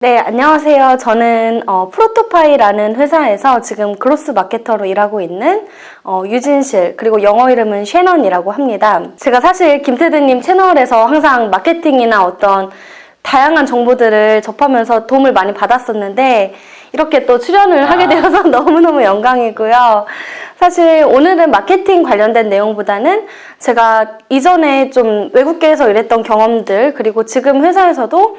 네, 안녕하세요. 저는 프로토파이라는 회사에서 지금 그로스 마케터로 일하고 있는 유진실, 그리고 영어 이름은 셰넌이라고 합니다. 제가 사실 김태드님 채널에서 항상 마케팅이나 어떤 다양한 정보들을 접하면서 도움을 많이 받았었는데 이렇게 또 출연을 하게 되어서 너무너무 영광이고요. 사실 오늘은 마케팅 관련된 내용보다는 제가 이전에 좀 외국계에서 일했던 경험들, 그리고 지금 회사에서도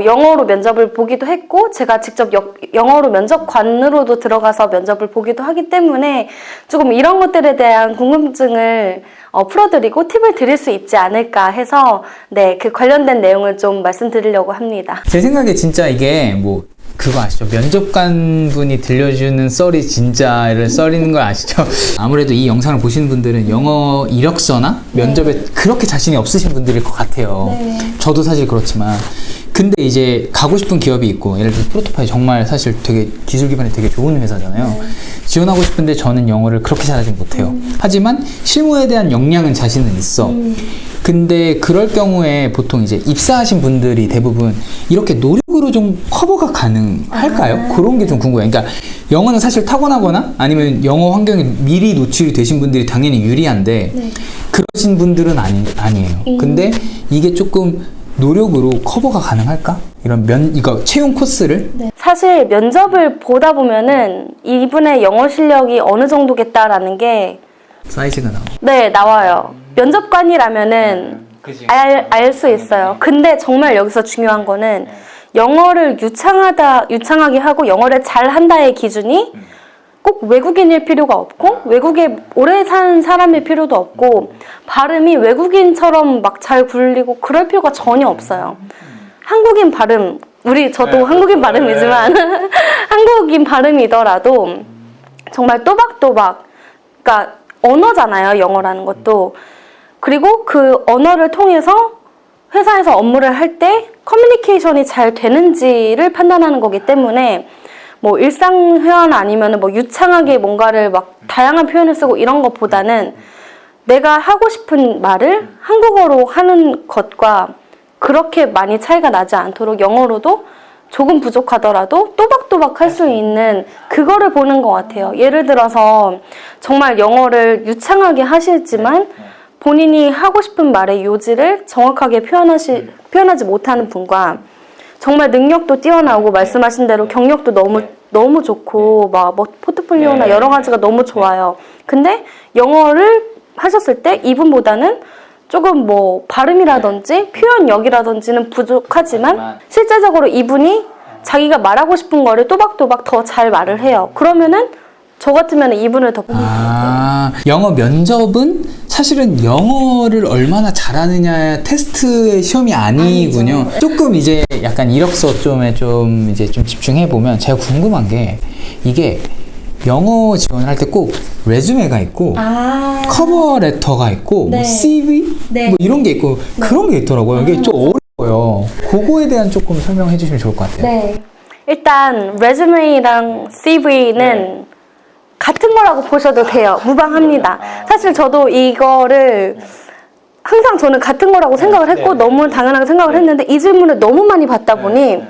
영어로 면접을 보기도 했고 제가 직접 영어로 면접관으로도 들어가서 면접을 보기도 하기 때문에 조금 이런 것들에 대한 궁금증을 풀어드리고 팁을 드릴 수 있지 않을까 해서 네, 그 관련된 내용을 좀 말씀드리려고 합니다. 제 생각에 진짜 이게 뭐 그거 아시죠? 면접관 분이 들려주는 썰이 진짜를 썰이는 걸 아시죠? 아무래도 이 영상을 보시는 분들은 영어 이력서나 면접에 그렇게 자신이 없으신 분들일 것 같아요. 네. 저도 사실 그렇지만 근데 이제 가고 싶은 기업이 있고 예를 들어 프로토파이 정말 사실 되게 기술 기반이 되게 좋은 회사잖아요. 네. 지원하고 싶은데 저는 영어를 그렇게 잘하지 못해요. 하지만 실무에 대한 역량은 자신은 있어. 근데 그럴 경우에 보통 이제 입사하신 분들이 대부분 이렇게 노력으로 좀 커버가 가능할까요? 그런 게 좀 궁금해요. 그러니까 영어는 사실 타고나거나 아니면 영어 환경에 미리 노출이 되신 분들이 당연히 유리한데 네. 그러신 분들은 아니에요. 근데 이게 조금 노력으로 커버가 가능할까? 이거 채용 코스를? 네. 사실 면접을 보다 보면은 이분의 영어 실력이 어느 정도겠다라는 게 사이즈가 나와. 네, 나와요. 면접관이라면은 알 수 있어요. 근데 정말 여기서 중요한 거는 영어를 유창하게 하고 영어를 잘한다의 기준이 꼭 외국인일 필요가 없고 외국에 오래 산 사람일 필요도 없고 발음이 외국인처럼 막 잘 굴리고 그럴 필요가 전혀 없어요. 한국인 발음, 저도 한국인 발음이지만 한국인 발음이더라도 정말 또박또박, 그러니까 언어잖아요, 영어라는 것도. 그리고 그 언어를 통해서 회사에서 업무를 할 때 커뮤니케이션이 잘 되는지를 판단하는 거기 때문에 뭐 일상회화나 아니면 뭐 유창하게 뭔가를 막 다양한 표현을 쓰고 이런 것보다는 내가 하고 싶은 말을 한국어로 하는 것과 그렇게 많이 차이가 나지 않도록 영어로도 조금 부족하더라도 또박또박 할 수 있는 그거를 보는 것 같아요. 예를 들어서 정말 영어를 유창하게 하시지만 본인이 하고 싶은 말의 요지를 정확하게 표현하지 못하는 분과 정말 능력도 뛰어나고 말씀하신 대로 경력도 너무 좋고 막 뭐 포트폴리오나 여러 가지가 너무 좋아요. 근데 영어를 하셨을 때 이분보다는 조금 뭐 발음이라든지 표현력이라든지는 부족하지만 실제적으로 이분이 자기가 말하고 싶은 거를 또박또박 더 잘 말을 해요. 그러면은 저 같으면 이분을 더 뽑을 것 같아요. 영어 면접은 사실은 영어를 얼마나 잘하느냐의 테스트의 시험이 아니군요. 아니죠. 조금 이제 약간 이력서 쪽에 좀 집중해 보면 제가 궁금한 게 이게 영어 지원을 할 때 꼭 레주메가 있고 커버 레터가 있고 네. 뭐 CV 네. 뭐 이런 게 있고 그런 게 있더라고요. 이게 좀 어려워요. 그거에 대한 조금 설명해 주시면 좋을 것 같아요. 네. 일단 레주메이랑 CV는 같은 거라고 보셔도 돼요. 무방합니다. 사실 저도 이거를 항상 저는 같은 거라고 생각을 했고 너무 당연하게 생각을 했는데 이 질문을 너무 많이 받다 보니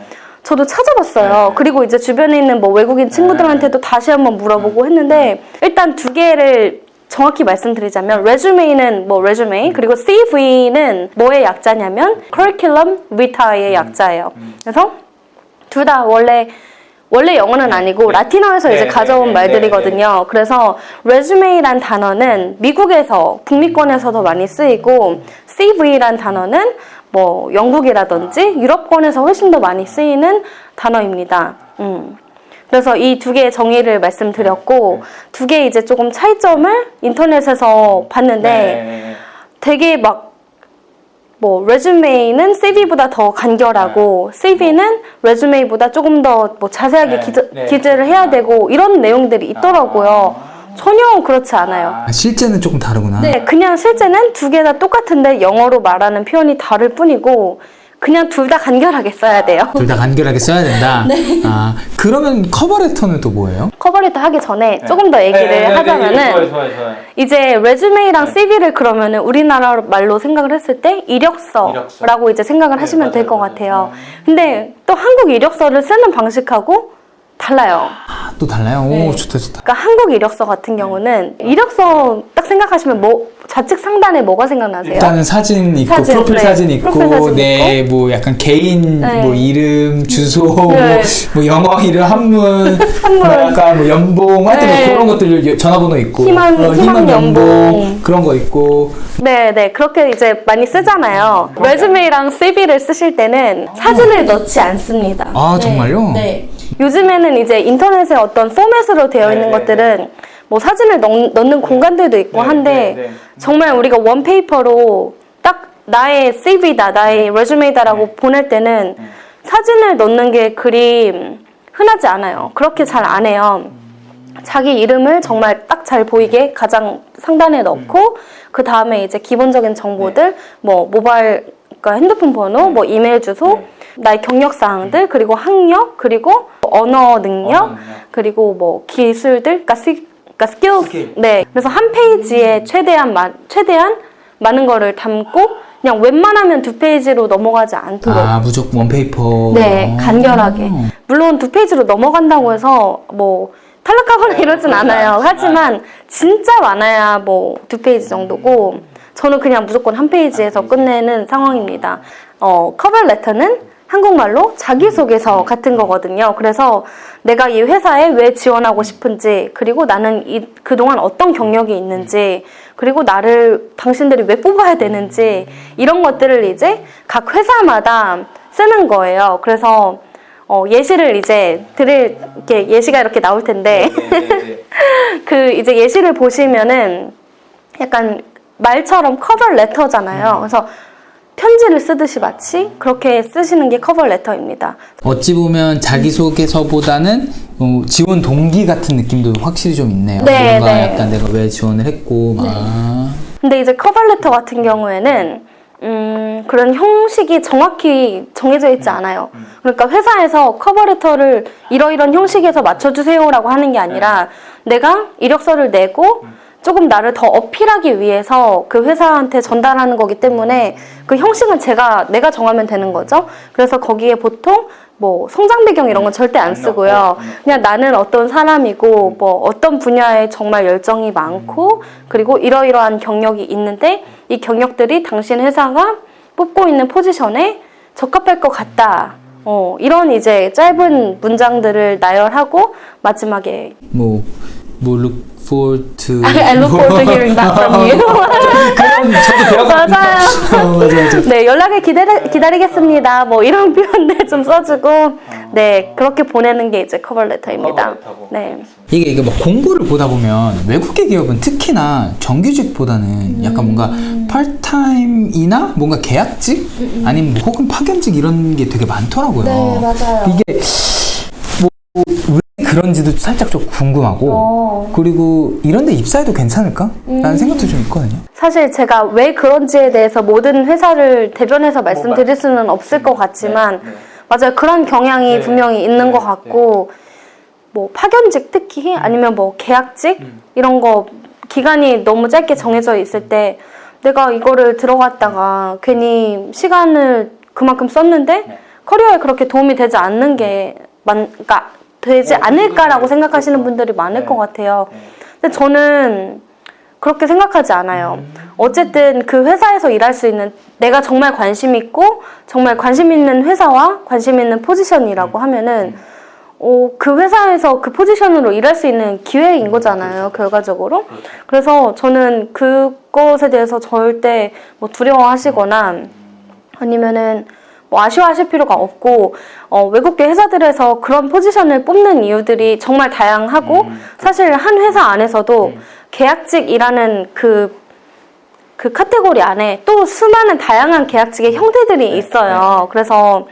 저도 찾아봤어요. 그리고 이제 주변에 있는 뭐 외국인 친구들한테도 다시 한번 물어보고 했는데 일단 두 개를 정확히 말씀드리자면 레주메이는 뭐 레주메이 그리고 CV는 뭐의 약자냐면 커리큘럼 비타의 약자예요. 그래서 둘 다 원래 영어는 아니고 라틴어에서 이제 가져온 말들이거든요. 그래서 레주메이란 단어는 미국에서 북미권에서도 많이 쓰이고 CV란 단어는 뭐 영국이라든지 유럽권에서 훨씬 더 많이 쓰이는 단어입니다. 그래서 이 두 개의 정의를 말씀드렸고 두 개의 이제 조금 차이점을 인터넷에서 봤는데 되게 막 뭐 레주메이는 CV보다 더 간결하고 CV는 레주메이보다 조금 더 뭐 자세하게 기재를 해야 되고 이런 내용들이 있더라고요. 전혀 그렇지 않아요. 실제는 조금 다르구나. 네, 그냥 실제는 두 개 다 똑같은데 영어로 말하는 표현이 다를 뿐이고 그냥 둘 다 간결하게 써야 돼요. 둘 다 간결하게 써야 된다. 아, 그러면 커버레터는 또 뭐예요? 커버레터 하기 전에 조금 더 얘기를 하자면은 좋아요. 이제 레주메이랑 CV를 그러면은 우리나라 말로 생각을 했을 때 이력서라고 이제 생각을 하시면 될 것 같아요. 근데 또 한국 이력서를 쓰는 방식하고 달라요. 아, 또 달라요? 네. 오, 좋다, 좋다. 그러니까 한국 이력서 같은 경우는 이력서 딱 생각하시면 뭐 좌측 상단에 뭐가 생각나세요? 일단은 사진 있고, 사진, 프로필 네. 사진 있고, 프로필 사진 네, 뭐 약간 개인, 네. 뭐 이름, 주소, 네. 뭐 영어 이름, 한문, 뭐 약간 뭐 연봉, 하여튼 네. 뭐 그런 것들, 전화번호 있고, 희망 연봉, 연봉. 그런 거 있고. 네, 그렇게 이제 많이 쓰잖아요. 레주메이랑 CV를 쓰실 때는 사진을 넣지 않습니다. 아, 정말요? 네. 요즘에는 이제 인터넷에 어떤 포맷으로 되어 있는 것들은 뭐 사진을 넣는 공간들도 있고 한데 정말 우리가 원페이퍼로 딱 나의 CV다, 나의 레주메이다라고 보낼 때는 사진을 넣는 게 그리 흔하지 않아요. 그렇게 잘 안 해요. 자기 이름을 정말 딱 잘 보이게 가장 상단에 넣고 그 다음에 이제 기본적인 정보들 뭐 모바일 그러니까 핸드폰 번호, 뭐 이메일 주소, 나의 경력 사항들, 그리고 학력, 그리고 언어 능력, 그리고 뭐 기술들, 그러니까 스킬스. 네. 그래서 한 페이지에 최대한 많은 거를 담고 그냥 웬만하면 2페이지로 넘어가지 않도록. 아, 무조건 원페이퍼. 네, 간결하게. 물론 2페이지로 넘어간다고 해서 뭐 탈락하거나 이러진 않아요. 하지만 진짜 많아야 뭐 2페이지 정도고 저는 그냥 무조건 한 페이지에서 끝내는 상황입니다. 커버 레터는 한국말로 자기소개서 같은 거거든요. 그래서 내가 이 회사에 왜 지원하고 싶은지, 그리고 나는 그동안 어떤 경력이 있는지, 그리고 당신들이 왜 뽑아야 되는지, 이런 것들을 이제 각 회사마다 쓰는 거예요. 그래서 예시를 이제 이렇게 예시가 이렇게 나올 텐데, 그 이제 예시를 보시면은 약간 말처럼 커버 레터잖아요. 그래서 편지를 쓰듯이 마치 그렇게 쓰시는 게 커버 레터입니다. 어찌 보면 자기소개서보다는 지원 동기 같은 느낌도 확실히 좀 있네요. 네, 뭔가 네. 약간 내가 왜 지원을 했고 막. 근데 이제 커버 레터 같은 경우에는 그런 형식이 정확히 정해져 있지 않아요. 그러니까 회사에서 커버 레터를 이러이런 형식에서 맞춰주세요라고 하는 게 아니라 내가 이력서를 내고 조금 나를 더 어필하기 위해서 그 회사한테 전달하는 거기 때문에 그 형식은 내가 정하면 되는 거죠. 그래서 거기에 보통 뭐 성장 배경 이런 건 절대 안 쓰고요. 그냥 나는 어떤 사람이고 뭐 어떤 분야에 정말 열정이 많고 그리고 이러이러한 경력이 있는데 이 경력들이 당신 회사가 뽑고 있는 포지션에 적합할 것 같다. 이런 이제 짧은 문장들을 나열하고 마지막에 look forward to. I look forward to hearing back from you. 그럼 저도 배워갑니다. 맞아요. 맞아. 네, 연락을 기다리겠습니다. 뭐 이런 표현들 좀 써주고, 네, 그렇게 보내는 게 이제 커버 레터입니다. 네. 이게 막 공고를 보다 보면 외국계 기업은 특히나 정규직보다는 약간 뭔가 파트타임이나 뭔가 계약직 아니면 뭐 혹은 파견직 이런 게 되게 많더라고요. 네, 맞아요. 이게 왜 그런지도 살짝 좀 궁금하고 그리고 이런데 입사해도 괜찮을까? 라는 생각도 좀 있거든요. 사실 제가 왜 그런지에 대해서 모든 회사를 대변해서 말씀드릴 수는 없을 것 같지만 맞아요. 그런 경향이 분명히 있는 것 같고 뭐 파견직 특히 아니면 뭐 계약직 이런 거 기간이 너무 짧게 정해져 있을 때 내가 이거를 들어갔다가 괜히 시간을 그만큼 썼는데 커리어에 그렇게 도움이 되지 않는 게 그러니까 되지 않을까라고 생각하시는 분들이 많을 것 같아요. 근데 저는 그렇게 생각하지 않아요. 어쨌든 그 회사에서 일할 수 있는 내가 정말 관심 있고 정말 관심 있는 회사와 관심 있는 포지션이라고 하면은 그 회사에서 그 포지션으로 일할 수 있는 기회인 거잖아요, 결과적으로. 그래서 저는 그것에 대해서 절대 뭐 두려워하시거나 아니면은 뭐 아쉬워하실 필요가 없고 외국계 회사들에서 그런 포지션을 뽑는 이유들이 정말 다양하고 사실 한 회사 안에서도 계약직이라는 그 카테고리 안에 또 수많은 다양한 계약직의 형태들이 있어요. 그래서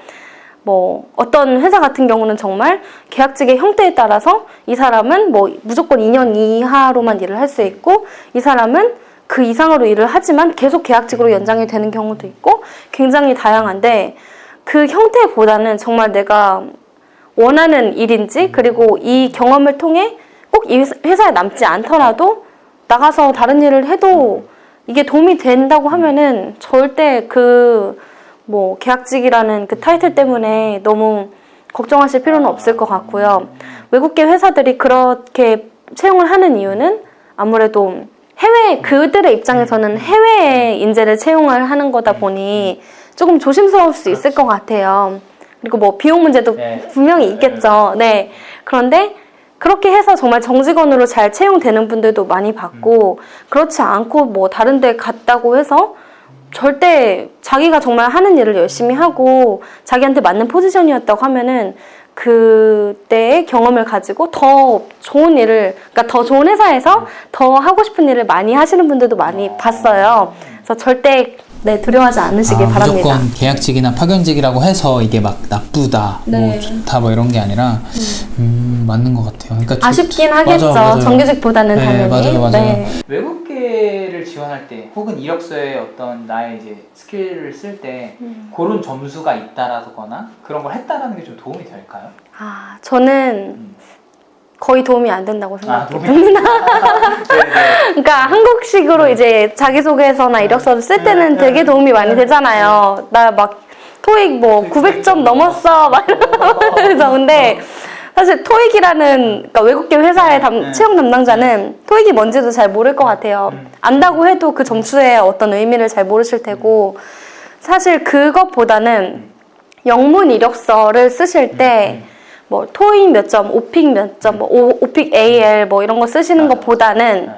뭐 어떤 회사 같은 경우는 정말 계약직의 형태에 따라서 이 사람은 뭐 무조건 2년 이하로만 일을 할 수 있고 이 사람은 그 이상으로 일을 하지만 계속 계약직으로 연장이 되는 경우도 있고 굉장히 다양한데 그 형태보다는 정말 내가 원하는 일인지 그리고 이 경험을 통해 꼭 이 회사에 남지 않더라도 나가서 다른 일을 해도 이게 도움이 된다고 하면은 절대 그 뭐 계약직이라는 그 타이틀 때문에 너무 걱정하실 필요는 없을 것 같고요. 외국계 회사들이 그렇게 채용을 하는 이유는 아무래도 그들의 입장에서는 해외에 인재를 채용을 하는 거다 보니 조금 조심스러울 수 있을 것 같아요. 그리고 뭐 비용 문제도 분명히 있겠죠. 네. 그런데 그렇게 해서 정말 정직원으로 잘 채용되는 분들도 많이 봤고, 그렇지 않고 뭐 다른 데 갔다고 해서 절대 자기가 정말 하는 일을 열심히 하고 자기한테 맞는 포지션이었다고 하면은 그때의 경험을 가지고 더 좋은 일을, 그러니까 더 좋은 회사에서 더 하고 싶은 일을 많이 하시는 분들도 많이 봤어요. 그래서 절대 두려워하지 않으시길 바랍니다. 무조건 계약직이나 파견직이라고 해서 이게 막 나쁘다, 뭐 좋다, 뭐 이런 게 아니라 맞는 것 같아요. 그러니까 아쉽긴 하겠죠. 맞아요. 정규직보다는 당연히. 맞아요. 네. 외국계를 지원할 때 혹은 이력서에 어떤 나의 이제 스킬을 쓸 때 그런 점수가 있다라거나 그런 걸 했다라는 게 좀 도움이 될까요? 저는 거의 도움이 안 된다고 생각합니다. 그러니까 한국식으로 이제 자기소개서나 이력서를 쓸 때는 되게 도움이 많이 되잖아요. 나 막 토익 뭐 900점 넘었어 막 이러면서. 근데 사실 토익이라는, 그러니까 외국계 회사의 채용 담당자는 토익이 뭔지도 잘 모를 것 같아요. 안다고 해도 그 점수의 어떤 의미를 잘 모르실 테고, 사실 그것보다는 영문 이력서를 쓰실 때 뭐 토익 몇 점, 오픽 몇 점, 뭐 오픽 AL 뭐 이런 거 쓰시는 것보다는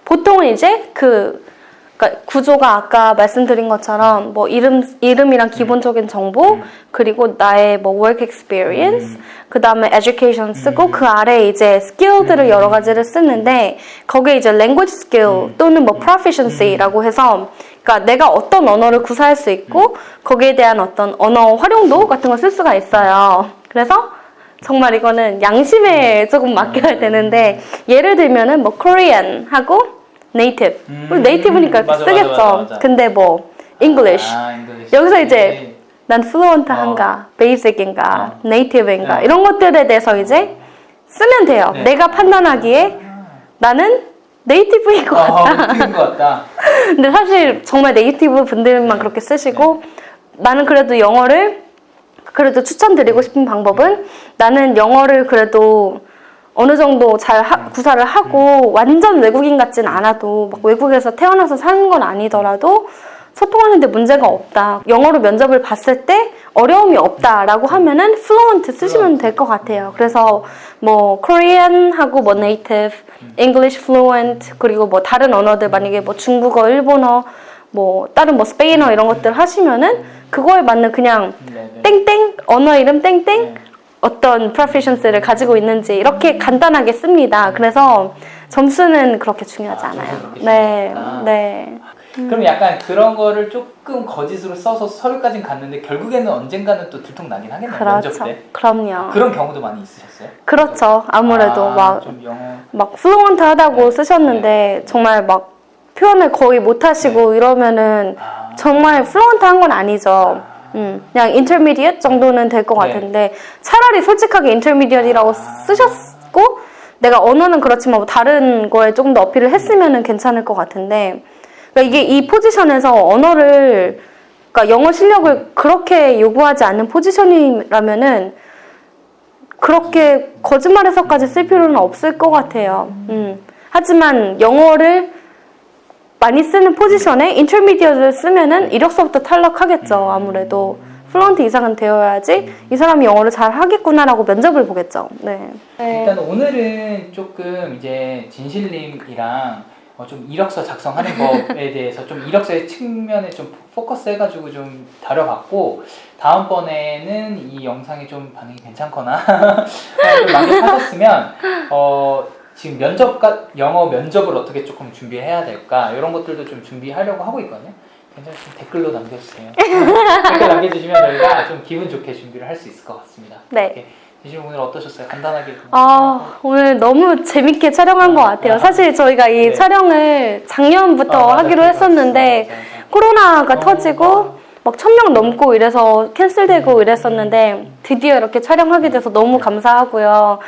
보통은 이제 그러니까 구조가 아까 말씀드린 것처럼 뭐 이름이랑 기본적인 정보, 그리고 나의 뭐 work experience, 그 다음에 education 쓰고 그 아래에 이제 스킬들을 여러 가지를 쓰는데, 거기에 이제 language skill 또는 뭐 proficiency라고 해서, 그러니까 내가 어떤 언어를 구사할 수 있고 거기에 대한 어떤 언어 활용도 같은 걸 쓸 수가 있어요. 그래서 정말 이거는 양심에 조금 맡겨야 되는데, 예를 들면은 뭐 Korean 하고 Native. 우리 Native니까 맞아, 쓰겠죠. 맞아. 근데 뭐 English. 여기서 이제 난 fluent한가, basic인가, native인가 이런 것들에 대해서 이제 쓰면 돼요. 내가 판단하기에 나는 네이티브인 것 같다. 근데 사실 정말 네이티브 분들만 그렇게 쓰시고, 나는 그래도 영어를 추천드리고 싶은 방법은, 나는 영어를 그래도 어느 정도 잘 구사를 하고 완전 외국인 같진 않아도 막 외국에서 태어나서 사는 건 아니더라도 소통하는데 문제가 없다, 영어로 면접을 봤을 때 어려움이 없다라고 하면은 fluent 쓰시면 될 것 같아요. 그래서 뭐 Korean 하고 뭐 native, English fluent, 그리고 뭐 다른 언어들 만약에 뭐 중국어, 일본어, 뭐 다른 뭐 스페인어 이런 것들 하시면은 그거에 맞는 그냥 땡땡 언어 이름 땡땡 어떤 proficiency를 가지고 있는지 이렇게 간단하게 씁니다. 그래서 점수는 그렇게 중요하지 않아요. 네. 그럼 약간 그런 거를 조금 거짓으로 써서 서류까지는 갔는데 결국에는 언젠가는 또 들통나긴 하겠네요. 그렇죠. 면접 때. 그럼요. 그런 경우도 많이 있으셨어요? 그렇죠. 아무래도 좀 영어. 막 플루언트 하다고 쓰셨는데 정말 막 표현을 거의 못 하시고 이러면은 정말 플루언트 한 건 아니죠. 그냥 intermediate 정도는 될 것 같은데, 차라리 솔직하게 intermediate이라고 쓰셨고 내가 언어는 그렇지만 뭐 다른 거에 조금 더 어필을 했으면은 괜찮을 것 같은데, 그러니까 이게 이 포지션에서 언어를, 그러니까 영어 실력을 그렇게 요구하지 않는 포지션이라면은 그렇게 거짓말해서까지 쓸 필요는 없을 것 같아요. 하지만 영어를 많이 쓰는 포지션에 인터미디어를 쓰면은 이력서부터 탈락하겠죠. 아무래도 플루언트 이상은 되어야지 이 사람이 영어를 잘 하겠구나라고 면접을 보겠죠. 네. 일단 오늘은 조금 이제 진실님이랑 좀 이력서 작성하는 법에 대해서 좀 이력서의 측면에 좀 포커스 해가지고 좀 다뤄봤고, 다음번에는 이 영상이 좀 반응이 괜찮거나 좀 만족하셨으면 지금 영어 면접을 어떻게 조금 준비해야 될까, 이런 것들도 좀 준비하려고 하고 있거든요. 괜찮으시면 댓글로 남겨주세요. 댓글 남겨주시면 저희가 좀 기분 좋게 준비를 할 수 있을 것 같습니다. 네. 대신 오늘 어떠셨어요? 간단하게. 오늘 너무 재밌게 촬영한 것 같아요. 사실 저희가 이 촬영을 작년부터 하기로 했었는데 코로나가 터지고 막 1000명 넘고 이래서 캔슬되고 이랬었는데 드디어 이렇게 촬영하게 돼서 너무 감사하고요.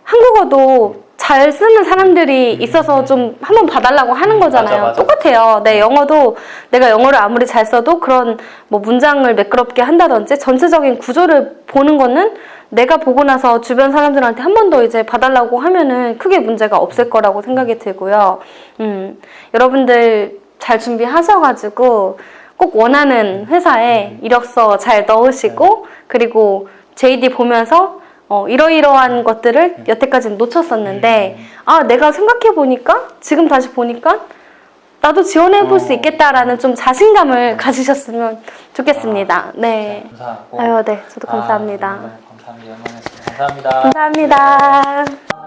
한국어도 잘 쓰는 사람들이 있어서 좀 한번 봐달라고 하는 거잖아요. 맞아. 똑같아요. 네, 영어도 내가 영어를 아무리 잘 써도 그런 뭐 문장을 매끄럽게 한다든지 전체적인 구조를 보는 거는 내가 보고 나서 주변 사람들한테 한 번 더 이제 봐달라고 하면은 크게 문제가 없을 거라고 생각이 들고요. 여러분들 잘 준비하셔가지고 꼭 원하는 회사에 이력서 잘 넣으시고 그리고 JD 보면서 이러이러한 것들을 여태까지는 놓쳤었는데 아 내가 생각해보니까 지금 다시 보니까 나도 지원해볼 수 있겠다라는 좀 자신감을 가지셨으면 좋겠습니다. 네. 감사하고 아유, 네. 저도 감사합니다. 감사합니다. 감사합니다.